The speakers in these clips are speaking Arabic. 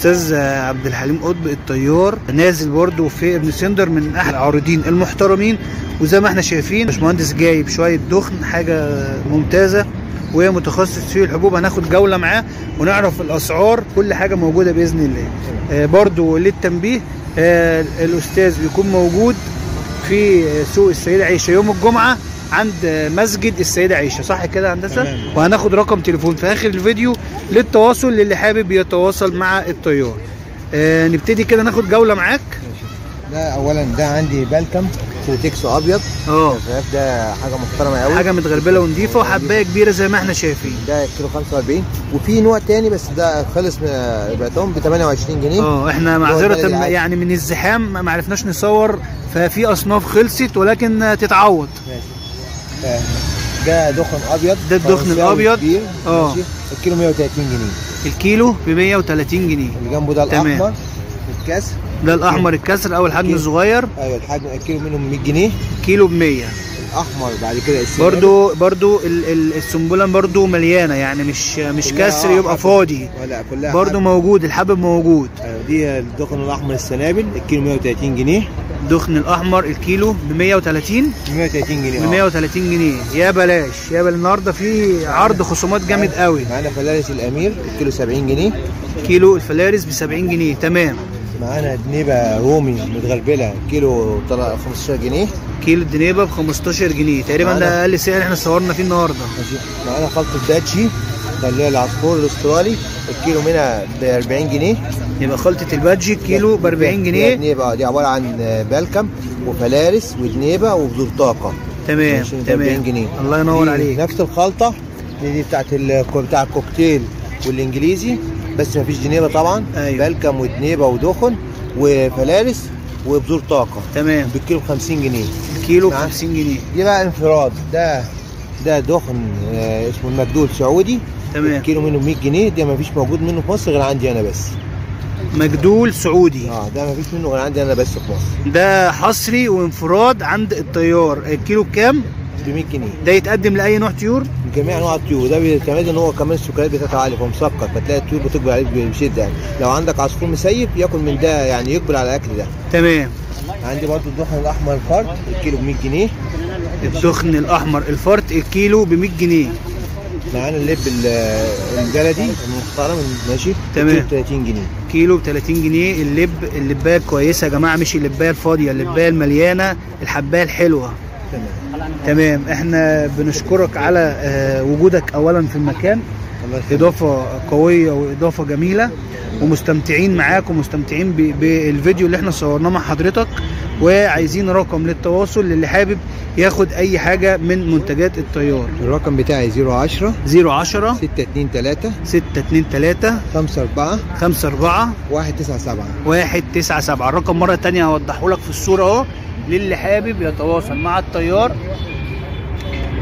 الاستاذ عبد الحليم قطب الطيار نازل برده في ابن سندر، من احد العارضين المحترمين. وزي ما احنا شايفين باشمهندس جايب شويه دخن، حاجه ممتازه، وهي متخصص في الحبوب. هناخد جوله معاه ونعرف الاسعار، كل حاجه موجوده باذن الله. برده للتنبيه الاستاذ بيكون موجود في سوق السيده عيشه يوم الجمعه عند مسجد السيده عيشه، صح كده يا هندسه؟ وهناخد رقم تليفون في اخر الفيديو للتواصل للي حابب يتواصل مع الطيار. نبتدي كده ناخد جوله معاك. ده اولا ده عندي بالكم سيرتكس ابيض. ده حاجه محترمه قوي، حاجه متغربله ونضيفه وحبايه كبيره زي ما احنا شايفين. ده كيلو 45. وفي نوع تاني بس ده خلص بعتهم ب 28 جنيه. احنا معذره يعني من الزحام ما عرفناش نصور، ففي اصناف خلصت ولكن تتعوض. ماشي. ده دخن ابيض، ده الدخن الابيض. ماشي. الكيلو 130 جنيه. الكيلو ب 130 جنيه. اللي جنبه ده الاحمر الكسر. ده الاحمر الكسر او الحجم الصغير. ايوه الحجم، الكيلو منهم 100 جنيه. كيلو ب 100. الاحمر بعد كده السنبل. برضو السنبله برضو مليانه، يعني مش كسر يبقى فاضي. لا كلها برضو موجود، الحبب موجود. ايوه دي الدخن الاحمر السنابل، الكيلو 130 جنيه. دخن الاحمر الكيلو ب 130 جنيه. ب 130 جنيه. يا بلاش يا بلاش، النهارده في عرض خصومات جامد قوي. معانا فلارس الامير الكيلو 70 جنيه. كيلو الفلارس ب 70 جنيه. تمام. معانا دنيبه رومي متغربله كيلو 15 جنيه. كيلو الدنيبه ب 15 جنيه تقريبا، ده اقل سعر احنا صورنا فيه النهارده. ماشي. معانا خلطه داتشي ده اللي هي العصفور الاسترالي، الكيلو منها ب 40 جنيه. يبقى خلطه البادجي كيلو ب 40 جنيه. دنيبه دي عباره عن بالكم وفلارس ودنيبه وبذور طاقه. تمام تمام. 40 جنيه. الله ينور عليك. نفس الخلطه دي بتاع الكوكتيل والانجليزي، بس مفيش دنيبه طبعا. أيوة. بالكم ودنيبه ودخن وفلارس وبذور طاقه. تمام. بالكيلو ب 50 جنيه. الكيلو ب 50 جنيه. دي بقى انفراد. ده دخن اسمه المجدول سعودي. تمام. الكيلو منه 100 جنيه. ده مفيش موجود منه في مصر غير عندي انا بس. مجدول سعودي. ده مفيش منه غير عندي انا بس في مصر. ده حصري وانفراد عند الطيار. الكيلو بكام؟ ب 100 جنيه. ده يتقدم لاي نوع طيور؟ جميع انواع الطيور. ده بيعتمد ان هو كمان السكريات بتاعته عاليه فمسكر، فتلاقي الطيور بتقبل عليه بشده. يعني لو عندك عصفور مسيب ياكل من ده، يعني يقبل على الاكل ده. تمام. عندي برضو الدخن الاحمر الفرد الكيلو ب 100 جنيه. الدخن الاحمر الفرد الكيلو ب 100 جنيه. معانا اللب البلدي المحترم ماشي. تمام. ب 30 جنيه. كيلو ب 30 جنيه. اللبايه كويسه يا جماعه، مش اللبايه الفاضيه، اللبايه المليانه، الحبايه الحلوه. تمام. احنا بنشكرك على وجودك اولا في المكان، اضافه قويه واضافه جميله، ومستمتعين معاك ومستمتعين بالفيديو اللي احنا صورناه مع حضرتك. وعايزين رقم للتواصل للي حابب ياخد اي حاجه من منتجات الطيار. الرقم بتاعي 010 623 54 197. الرقم مره ثانيه هوضحه لك في الصوره اهو، للي حابب يتواصل مع الطيار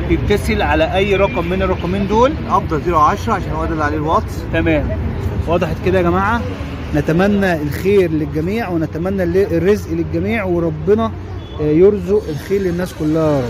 يتصل على اي رقم من الرقمين دول. افضل 010 عشان هو ده اللي عليه الواتس. تمام. وضحت كده يا جماعه. نتمنى الخير للجميع ونتمنى الرزق للجميع، وربنا يرزق الخير للناس كلها.